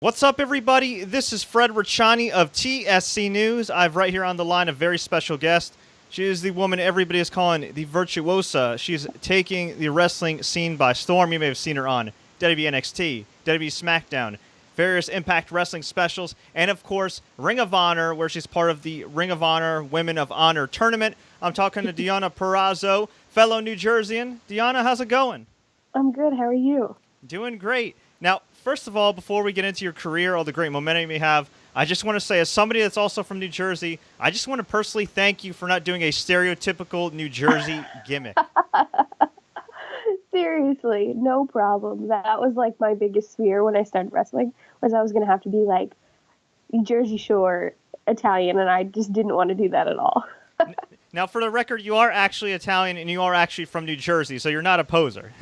What's up, everybody? This is Fred Richani of TSC News. I've right here on the line a very special guest. She is the woman everybody is calling the Virtuosa. She's taking the wrestling scene by storm. You may have seen her on WWE NXT, WWE SmackDown, various Impact Wrestling specials, and of course, Ring of Honor, where she's part of the Ring of Honor Women of Honor tournament. I'm talking to Deonna Purrazzo, fellow New Jerseyan. Deonna, how's it going? I'm good. How are you? Doing great. Now, first of all, before we get into your career, all the great momentum you have, I just want to say, as somebody that's also from New Jersey, I just want to personally thank you for not doing a stereotypical New Jersey gimmick. Seriously, no problem. That was like my biggest fear when I started wrestling, was I was going to have to be like Jersey Shore Italian, and I just didn't want to do that at all. Now, for the record, you are actually Italian, and you are actually from New Jersey, so you're not a poser.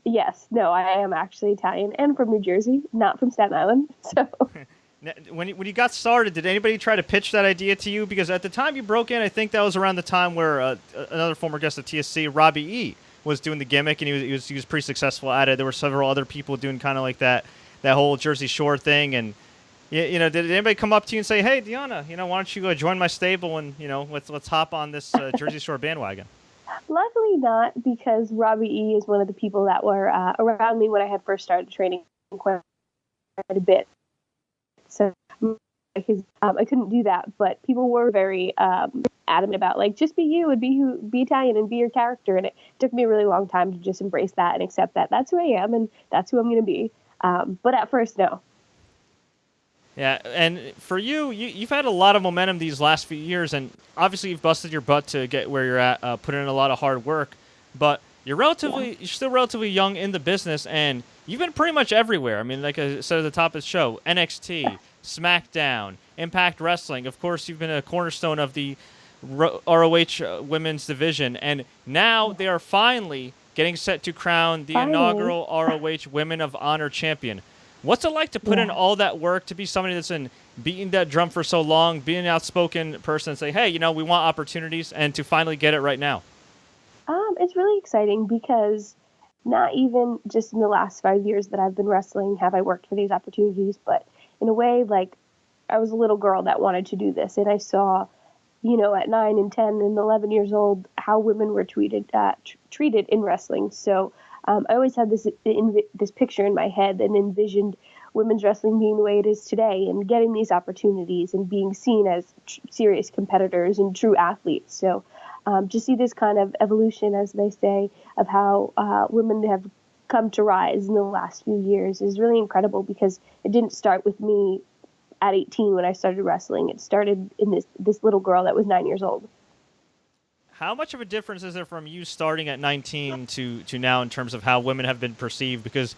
Yes, no, I am actually Italian and from New Jersey, not from Staten Island. So When you got started, did anybody try to pitch that idea to you? Because at the time you broke in, I think that was around the time where another former guest at TSC, Robbie E., was doing the gimmick, and he was pretty successful at it. There were several other people doing kind of like that whole Jersey Shore thing. And did anybody come up to you and say, "Hey, Deonna, why don't you join my stable and let's hop on this Jersey Shore bandwagon"? luckily not, because Robbie E. is one of the people that were around me when I had first started training quite a bit. So I couldn't do that, but people were very adamant about just be you and be Italian and be your character. And it took me a really long time to just embrace that and accept that that's who I am and that's who I'm going to be. But at first, no. Yeah, and for you've had a lot of momentum these last few years, and obviously you've busted your butt to get where you're at, put in a lot of hard work, but you're still relatively young in the business, and you've been pretty much everywhere. I mean, like I said at the top of the show, NXT, SmackDown, Impact Wrestling. Of course, you've been a cornerstone of the ROH women's division, and now they are finally getting set to crown the inaugural ROH Women of Honor champion. What's it like to put in all that work, to be somebody that's been beating that drum for so long, being an outspoken person and say, hey, we want opportunities, and to finally get it right now? It's really exciting because not even just in the last 5 years that I've been wrestling have I worked for these opportunities, but in a way, I was a little girl that wanted to do this, and I saw, at 9 and 10 and 11 years old, how women were treated in wrestling. So I always had this picture in my head and envisioned women's wrestling being the way it is today and getting these opportunities and being seen as serious competitors and true athletes. So to see this kind of evolution, as they say, of how women have come to rise in the last few years is really incredible, because it didn't start with me at 18 when I started wrestling. It started in this little girl that was 9 years old. How much of a difference is there from you starting at 19 to now in terms of how women have been perceived? Because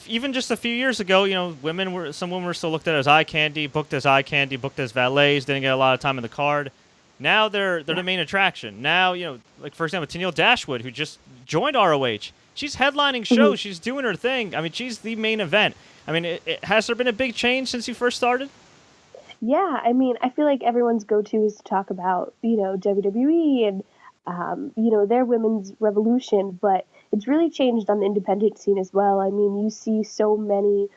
even just a few years ago, some women were still looked at as eye candy, booked as valets, didn't get a lot of time in the card. Now they're the main attraction. Now, for example, Tennille Dashwood, who just joined ROH, she's headlining shows, she's doing her thing. I mean, she's the main event. I mean, has there been a big change since you first started? Yeah, I mean, I feel like everyone's go-to is to talk about, WWE and, their women's revolution, but it's really changed on the independent scene as well. I mean, you see so many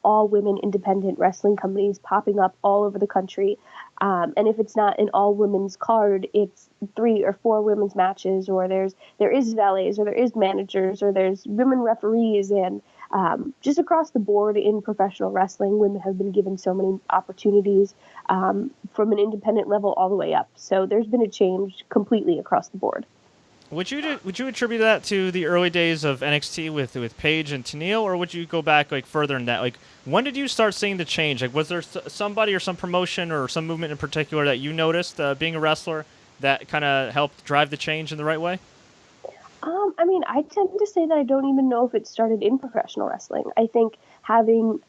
all-women independent wrestling companies popping up all over the country. And if it's not an all-women's card, it's 3 or 4 women's matches, or there is valets, or there is managers, or there's women referees, and just across the board in professional wrestling, women have been given so many opportunities from an independent level all the way up. So there's been a change completely across the board. Would you attribute that to the early days of NXT with Paige and Tennille, or would you go back further in that? When did you start seeing the change? Was there somebody or some promotion or some movement in particular that you noticed being a wrestler that kind of helped drive the change in the right way? I mean, I tend to say that I don't even know if it started in professional wrestling. I think having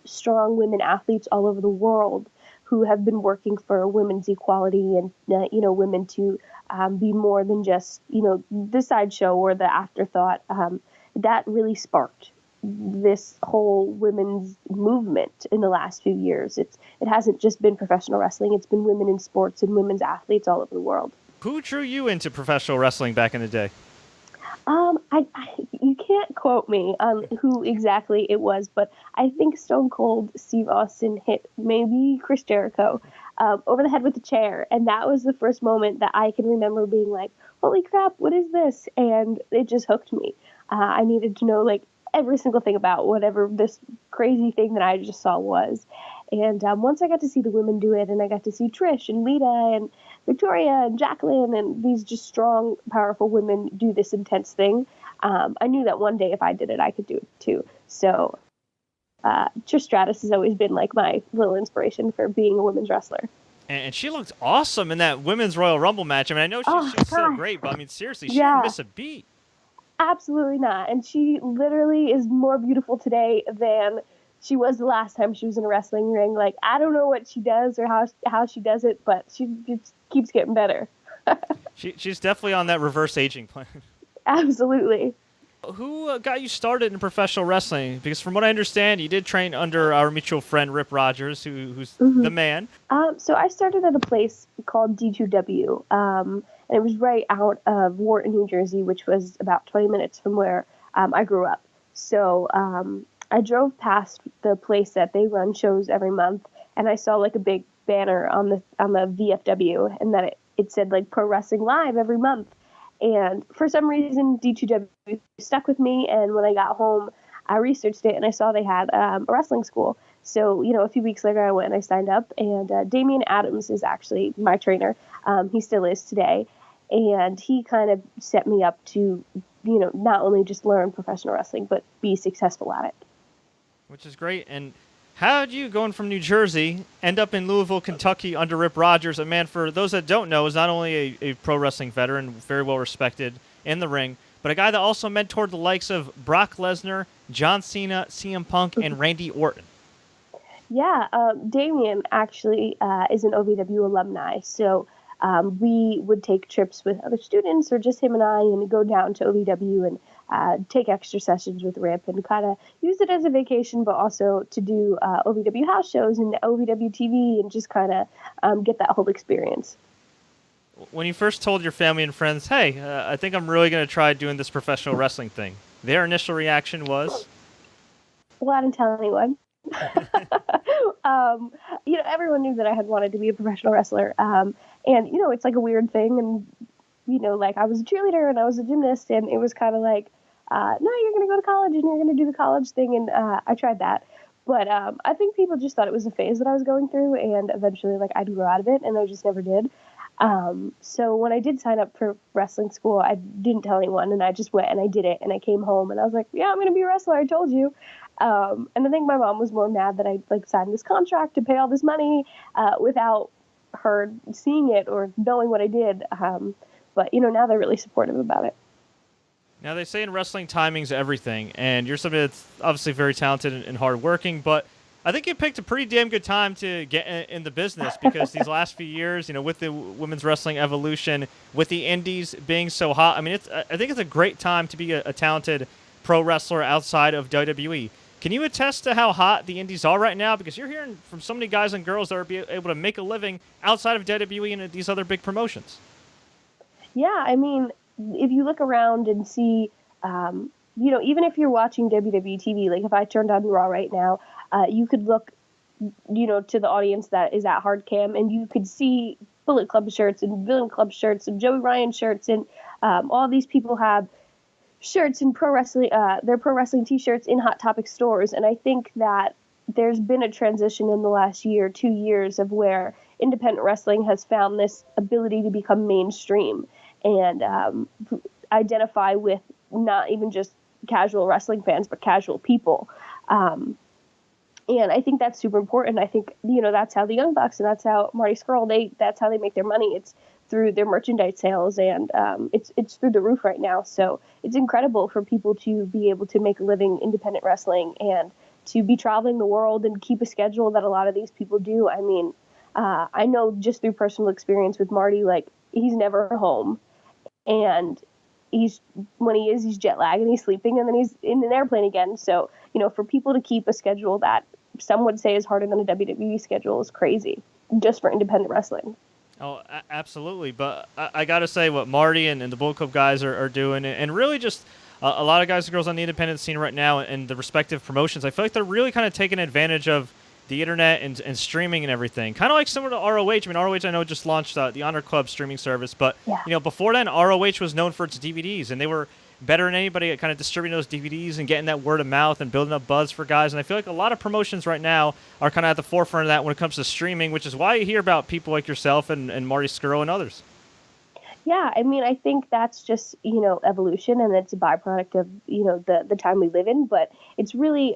strong women athletes all over the world who have been working for women's equality and, women to be more than just, the sideshow or the afterthought, that really sparked this whole women's movement in the last few years. It hasn't just been professional wrestling. It's been women in sports and women's athletes all over the world. Who drew you into professional wrestling back in the day? You can't quote me on who exactly it was, but I think Stone Cold Steve Austin hit maybe Chris Jericho over the head with a chair, and that was the first moment that I can remember being like, "Holy crap, what is this?" And it just hooked me. I needed to know like every single thing about whatever this crazy thing that I just saw was. And once I got to see the women do it, and I got to see Trish and Lita and Victoria and Jacqueline and these just strong, powerful women do this intense thing, I knew that one day if I did it, I could do it too. So Trish Stratus has always been like my little inspiration for being a women's wrestler. And she looked awesome in that Women's Royal Rumble match. I mean, I know she's still great, but I mean, seriously, she didn't miss a beat. Absolutely not. And she literally is more beautiful today than she was the last time she was in a wrestling ring. Like, I don't know what she does or how she does it, but she just keeps getting better. She's definitely on that reverse aging plan. Absolutely. Who got you started in professional wrestling? Because from what I understand, you did train under our mutual friend Rip Rogers, who's the man. So I started at a place called D2W, and it was right out of Wharton, New Jersey, which was about 20 minutes from where I grew up. So I drove past the place that they run shows every month, and I saw like a big banner on the VFW, and that it said like Pro Wrestling Live every month. And for some reason, D2W stuck with me. And when I got home, I researched it and I saw they had a wrestling school. So, a few weeks later, I went and I signed up. And Damian Adams is actually my trainer. He still is today. And he kind of set me up to, not only just learn professional wrestling, but be successful at it. Which is great. And how did you, going from New Jersey, end up in Louisville, Kentucky under Rip Rogers? A man, for those that don't know, is not only a pro wrestling veteran, very well respected in the ring, but a guy that also mentored the likes of Brock Lesnar, John Cena, CM Punk, and Randy Orton. Yeah, Damian actually is an OVW alumni, so we would take trips with other students or just him and I and go down to OVW and take extra sessions with Rip and kind of use it as a vacation, but also to do OVW house shows and OVW TV and just kind of get that whole experience. When you first told your family and friends, hey, I think I'm really going to try doing this professional wrestling thing, their initial reaction was? Well, I didn't tell anyone. Everyone knew that I had wanted to be a professional wrestler. And, it's like a weird thing. And, like I was a cheerleader and I was a gymnast, and it was kind of like, no, you're going to go to college and you're going to do the college thing. And I tried that. But I think people just thought it was a phase that I was going through, and eventually like I'd grow out of it, and I just never did. So when I did sign up for wrestling school, I didn't tell anyone, and I just went and I did it, and I came home and I was like, yeah, I'm going to be a wrestler. I told you. And I think my mom was more mad that I like signed this contract to pay all this money without her seeing it or knowing what I did. But now they're really supportive about it. Now, they say in wrestling, timing's everything, and you're somebody that's obviously very talented and hardworking, but I think you picked a pretty damn good time to get in the business, because these last few years, with the women's wrestling evolution, with the indies being so hot, I mean, I think it's a great time to be a talented pro wrestler outside of WWE. Can you attest to how hot the indies are right now? Because you're hearing from so many guys and girls that are able to make a living outside of WWE and these other big promotions. Yeah, I mean, if you look around and see, even if you're watching WWE TV, like if I turned on Raw right now, you could look, to the audience that is at Hard Cam, and you could see Bullet Club shirts and Villain Club shirts and Joey Ryan shirts, and all these people have shirts and pro wrestling, their pro wrestling T-shirts in Hot Topic stores, and I think that there's been a transition in the last 2 years of where independent wrestling has found this ability to become mainstream and identify with not even just casual wrestling fans, but casual people. And I think that's super important. I think, that's how the Young Bucks and that's how Marty Scurll, that's how they make their money. It's through their merchandise sales, and it's through the roof right now. So it's incredible for people to be able to make a living independent wrestling and to be traveling the world and keep a schedule that a lot of these people do. I mean, I know just through personal experience with Marty, like he's never home, and when he is, he's jet lagged and he's sleeping, and then he's in an airplane again. So, for people to keep a schedule that some would say is harder than a WWE schedule is crazy just for independent wrestling. Oh, absolutely. But I got to say, what Marty and the Bullet Club guys are doing, and really just a lot of guys and girls on the independent scene right now and the respective promotions, I feel like they're really kind of taking advantage of the internet and streaming and everything. Kind of like similar to ROH. I mean, ROH, I know, just launched the Honor Club streaming service. But, Yeah. Before then, ROH was known for its DVDs, and they were better than anybody at kind of distributing those DVDs and getting that word of mouth and building up buzz for guys. And I feel like a lot of promotions right now are kind of at the forefront of that when it comes to streaming, which is why you hear about people like yourself and Marty Scurll and others. Yeah, I mean, I think that's just, evolution, and it's a byproduct of, the time we live in. But it's really,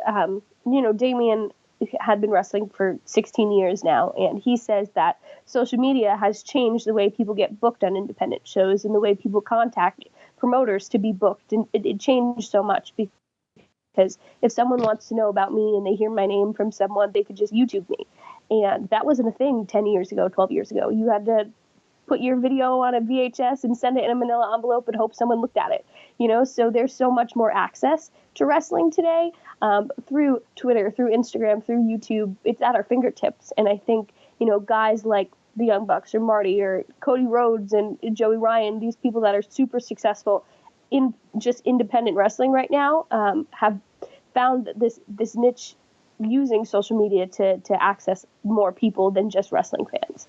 Damian had been wrestling for 16 years now, and he says that social media has changed the way people get booked on independent shows and the way people contact promoters to be booked. And it changed so much because if someone wants to know about me and they hear my name from someone, they could just YouTube me. And that wasn't a thing 10 years ago, 12 years ago. You had to put your video on a VHS and send it in a manila envelope and hope someone looked at it. So there's so much more access to wrestling today, through Twitter, through Instagram, through YouTube. It's at our fingertips. And I think, guys like the Young Bucks or Marty or Cody Rhodes and Joey Ryan, these people that are super successful in just independent wrestling right now, have found this niche using social media to access more people than just wrestling fans.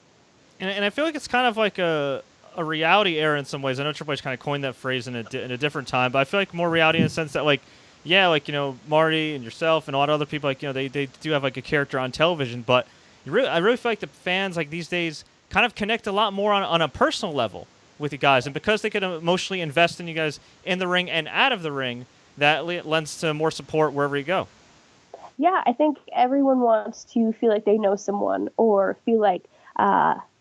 And I feel like it's kind of like a reality era in some ways. I know Triple H kind of coined that phrase in a different time, but I feel like more reality in the sense that, Marty and yourself and a lot of other people, they do have like a character on television, but I really feel like the fans like these days kind of connect a lot more on a personal level with you guys, and because they can emotionally invest in you guys in the ring and out of the ring, that lends to more support wherever you go. Yeah, I think everyone wants to feel like they know someone or feel like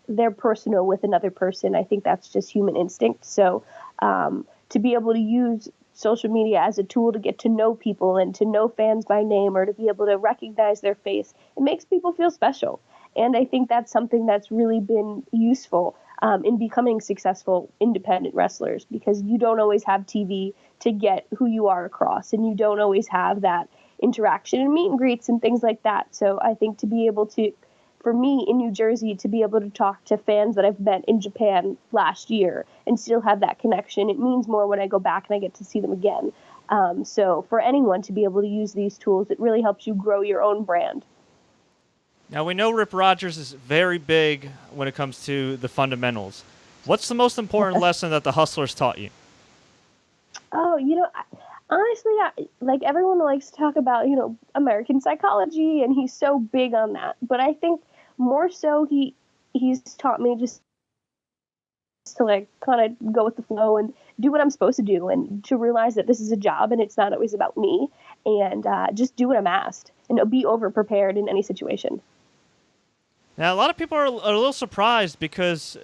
they're personal with another person. I think that's just human instinct. So to be able to use social media as a tool to get to know people and to know fans by name or to be able to recognize their face, it makes people feel special. And I think that's something that's really been useful in becoming successful independent wrestlers, because you don't always have TV to get who you are across, and you don't always have that interaction and meet and greets and things like that. So I think to be able to, for me in New Jersey, to be able to talk to fans that I've met in Japan last year and still have that connection, it means more when I go back and I get to see them again. So for anyone to be able to use these tools, it really helps you grow your own brand. Now, we know Rip Rogers is very big when it comes to the fundamentals. What's the most important lesson that the Hustlers taught you? Oh, honestly, like everyone likes to talk about, American psychology, and he's so big on that. But I think more so he's taught me just to like kind of go with the flow and do what I'm supposed to do, and to realize that this is a job and it's not always about me, and just do what I'm asked and be over prepared in any situation. Now, a lot of people are a little surprised because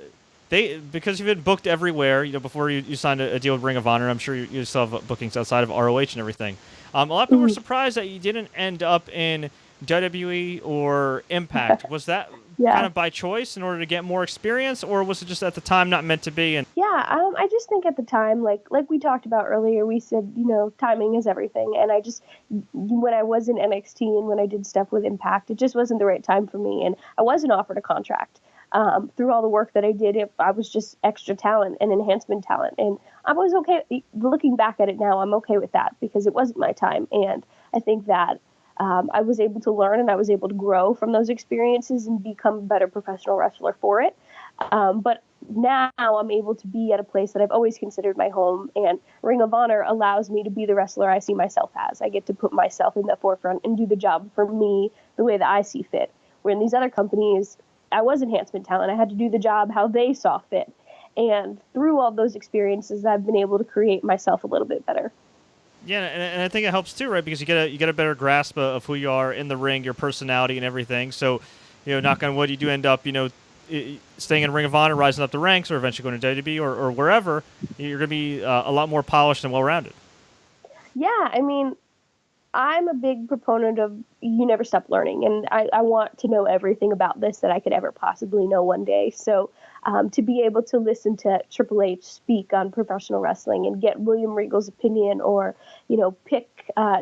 you've been booked everywhere, before you signed a deal with Ring of Honor. I'm sure you still have bookings outside of ROH and everything. A lot of people were surprised that you didn't end up in WWE or Impact. Was that kind of by choice in order to get more experience, or was it just at the time not meant to be? I just think at the time, like we talked about earlier, we said, timing is everything. And I just, when I was in NXT and when I did stuff with Impact, it just wasn't the right time for me. And I wasn't offered a contract. Through all the work that I did, I was just extra talent and enhancement talent. And I was okay. Looking back at it now, I'm okay with that because it wasn't my time. And I think that I was able to learn and I was able to grow from those experiences and become a better professional wrestler for it. But now I'm able to be at a place that I've always considered my home, and Ring of Honor allows me to be the wrestler I see myself as. I get to put myself in the forefront and do the job for me the way that I see fit. Where in these other companies, I was enhancement talent. I had to do the job how they saw fit. And through all those experiences, I've been able to create myself a little bit better. Yeah, and I think it helps too, right? Because you get a better grasp of who you are in the ring, your personality, and everything. So, knock on wood, you do end up, staying in Ring of Honor, rising up the ranks, or eventually going to WWE or wherever. You're going to be a lot more polished and well-rounded. Yeah, I mean, I'm a big proponent of you never stop learning, and I want to know everything about this that I could ever possibly know one day. So to be able to listen to Triple H speak on professional wrestling and get William Regal's opinion, or pick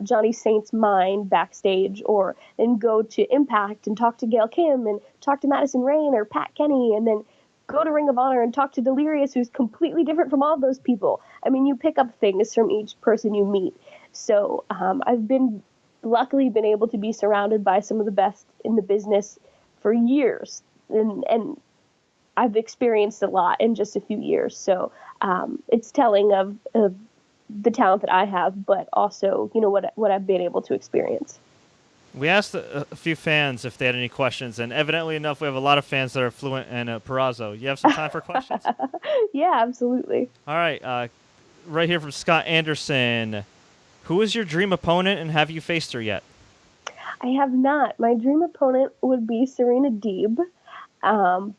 Johnny Saint's mind backstage, or then go to Impact and talk to Gail Kim and talk to Madison Rayne or Pat Kenny, and then go to Ring of Honor and talk to Delirious, who's completely different from all those people. I mean, you pick up things from each person you meet. So I've luckily been able to be surrounded by some of the best in the business for years. And I've experienced a lot in just a few years. So it's telling of the talent that I have, but also, what I've been able to experience. We asked a few fans if they had any questions, and evidently enough, we have a lot of fans that are Fluent and Purrazzo. You have some time for questions? Yeah, absolutely. All right. Right here from Scott Anderson. Who is your dream opponent, and have you faced her yet? I have not. My dream opponent would be Serena Deeb,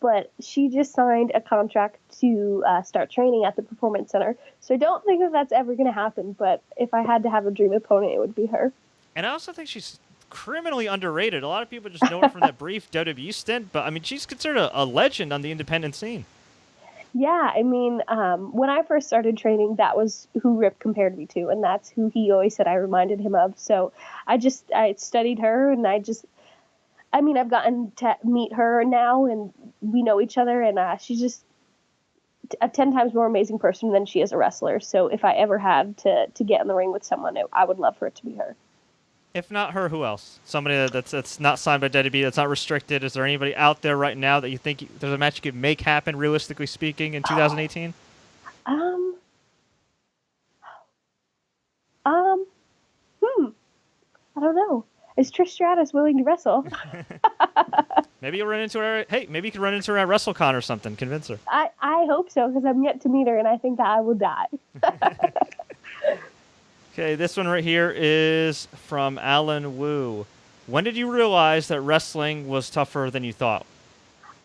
but she just signed a contract to start training at the Performance Center, so I don't think that's ever going to happen, but if I had to have a dream opponent, it would be her. And I also think she's criminally underrated. A lot of people just know her from that brief WWE stint, but I mean, she's considered a legend on the independent scene. Yeah, I mean, when I first started training, that was who Rip compared me to, and that's who he always said I reminded him of. So I studied her, and I've gotten to meet her now, and we know each other, and she's just a 10 times more amazing person than she is a wrestler. So if I ever had to get in the ring with someone, I would love for it to be her. If not her, who else? Somebody that's not signed by WWE, that's not restricted. Is there anybody out there right now that you think there's a match you could make happen, realistically speaking, in 2018? I don't know. Is Trish Stratus willing to wrestle? Maybe you'll run into her. Hey, maybe you could run into her at WrestleCon or something. Convince her. I hope so, because I'm yet to meet her, and I think that I will die. Okay, this one right here is from Alan Wu. When did you realize that wrestling was tougher than you thought?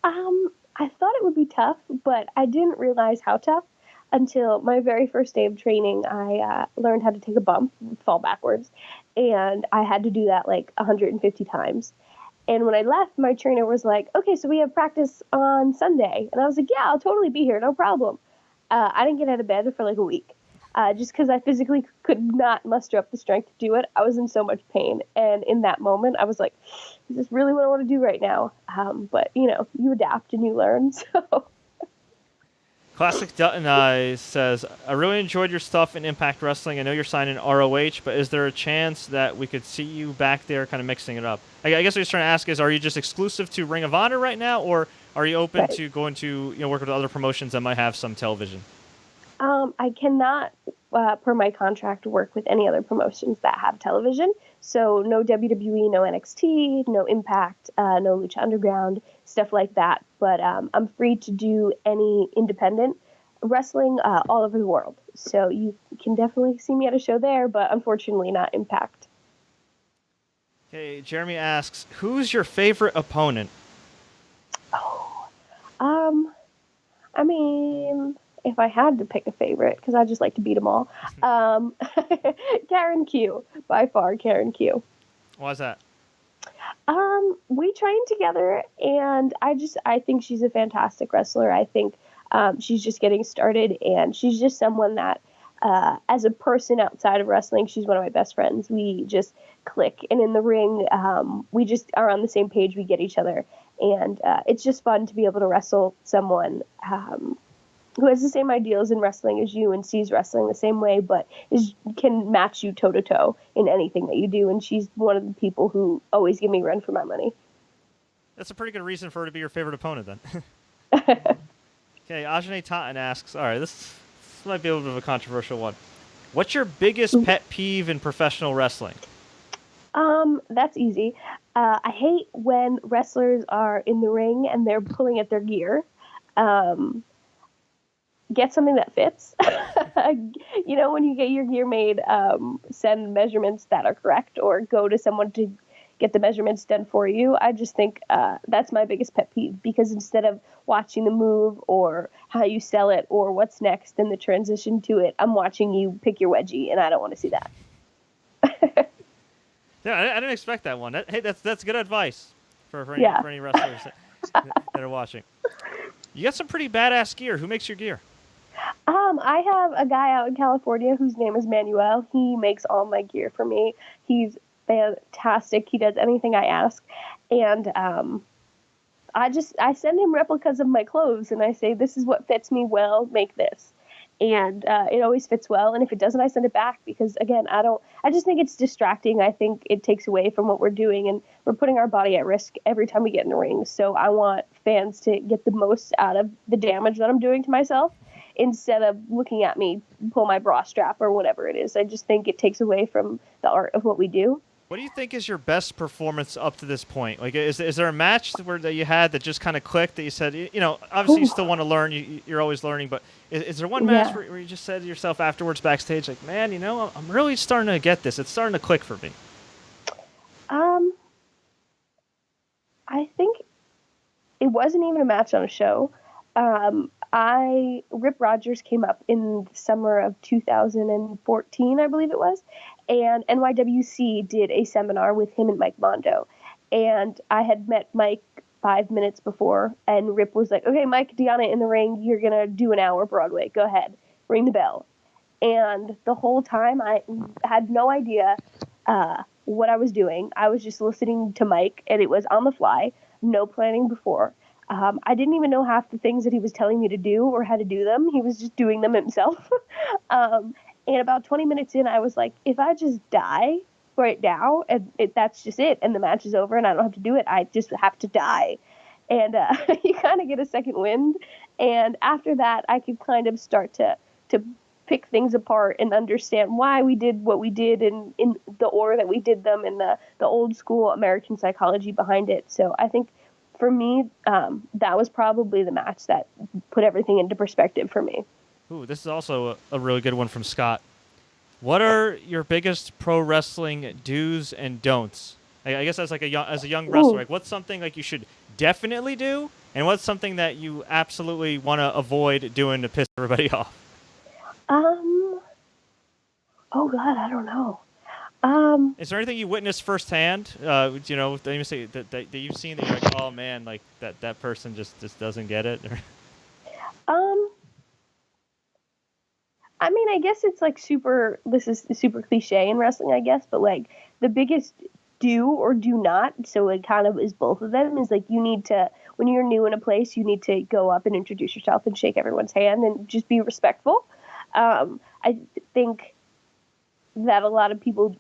I thought it would be tough, but I didn't realize how tough until my very first day of training. I learned how to take a bump, fall backwards, and I had to do that like 150 times. And when I left, my trainer was like, okay, so we have practice on Sunday. And I was like, yeah, I'll totally be here, no problem. I didn't get out of bed for like a week. Just because I physically could not muster up the strength to do it. I was in so much pain. And in that moment, I was like, is this really what I want to do right now? But, you adapt and you learn. So. Classic Dutton says, I really enjoyed your stuff in Impact Wrestling. I know you're signed in ROH, but is there a chance that we could see you back there kind of mixing it up? I guess what he's trying to ask is, are you just exclusive to Ring of Honor right now, or are you open to going to work with other promotions that might have some television? I cannot, per my contract, work with any other promotions that have television. So no WWE, no NXT, no Impact, no Lucha Underground, stuff like that. But I'm free to do any independent wrestling all over the world. So you can definitely see me at a show there, but unfortunately not Impact. Okay, Jeremy asks, who's your favorite opponent? I mean, if I had to pick a favorite, because I just like to beat them all, Karen Q, by far Karen Q. Why's that? We trained together, and I think she's a fantastic wrestler. I think she's just getting started, and she's just someone that, as a person outside of wrestling, she's one of my best friends. We just click, and in the ring, we just are on the same page. We get each other, and it's just fun to be able to wrestle someone who has the same ideals in wrestling as you and sees wrestling the same way, but can match you toe-to-toe in anything that you do. And she's one of the people who always give me run for my money. That's a pretty good reason for her to be your favorite opponent, then. Okay, Ajane Totten asks, all right, this might be a little bit of a controversial one. What's your biggest pet peeve in professional wrestling? That's easy. I hate when wrestlers are in the ring and they're pulling at their gear. Get something that fits. When you get your gear made, send measurements that are correct, or go to someone to get the measurements done for you. I just think that's my biggest pet peeve, because instead of watching the move or how you sell it or what's next and the transition to it, I'm watching you pick your wedgie, and I don't want to see that. Yeah, I didn't expect that one. Hey, that's good advice for any wrestlers that are watching. You got some pretty badass gear. Who makes your gear? I have a guy out in California whose name is Manuel. He makes all my gear for me. He's fantastic. He does anything I ask. And I send him replicas of my clothes and I say, this is what fits me well, make this. And it always fits well. And if it doesn't, I send it back because, again, I just think it's distracting. I think it takes away from what we're doing, and we're putting our body at risk every time we get in the ring. So I want fans to get the most out of the damage that I'm doing to myself instead of looking at me pull my bra strap or whatever it is. I just think it takes away from the art of what we do. What do you think is your best performance up to this point? Like, is there a match that you had that just kind of clicked that you said, obviously you still want to learn, you're always learning, but is there one match where you just said to yourself afterwards backstage, like, man, I'm really starting to get this. It's starting to click for me. I think it wasn't even a match on a show. Rip Rogers came up in the summer of 2014, I believe it was, and NYWC did a seminar with him and Mike Mondo. And I had met Mike 5 minutes before, and Rip was like, okay, Mike, Deonna in the ring, you're going to do an hour Broadway. Go ahead, ring the bell. And the whole time I had no idea what I was doing. I was just listening to Mike, and it was on the fly, no planning before. I didn't even know half the things that he was telling me to do or how to do them. He was just doing them himself. And about 20 minutes in, I was like, if I just die right now, and that's just it, and the match is over and I don't have to do it, I just have to die. And you kind of get a second wind. And after that, I could kind of start to pick things apart and understand why we did what we did in the order that we did them and the old school American psychology behind it. So I think for me, that was probably the match that put everything into perspective for me. Ooh, this is also a really good one from Scott. What are your biggest pro wrestling do's and don'ts? I guess as a young wrestler, like what's something like you should definitely do, and what's something that you absolutely want to avoid doing to piss everybody off? Oh God, I don't know. Is there anything you witnessed firsthand? That you say that you've seen that you're like, oh man, like that person just doesn't get it. I mean, I guess it's like this is super cliche in wrestling, I guess, but like the biggest do or do not, so it kind of is both of them, is like you need to, when you're new in a place, you need to go up and introduce yourself and shake everyone's hand and just be respectful. I think that a lot of people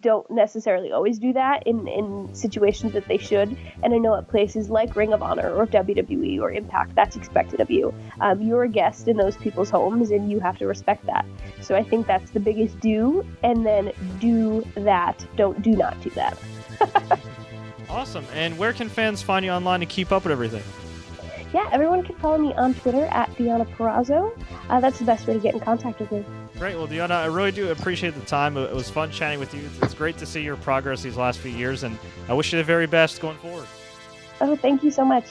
don't necessarily always do that in situations that they should. And I know at places like Ring of Honor or WWE or Impact, that's expected of you. You're a guest in those people's homes and you have to respect that. So I think that's the biggest do, and then do that. Do not do that. Awesome. And where can fans find you online to keep up with everything? Yeah, everyone can follow me on Twitter at Deonna Purrazzo. That's the best way to get in contact with me. Great. Well, Deonna, I really do appreciate the time. It was fun chatting with you. It's great to see your progress these last few years, and I wish you the very best going forward. Oh, thank you so much.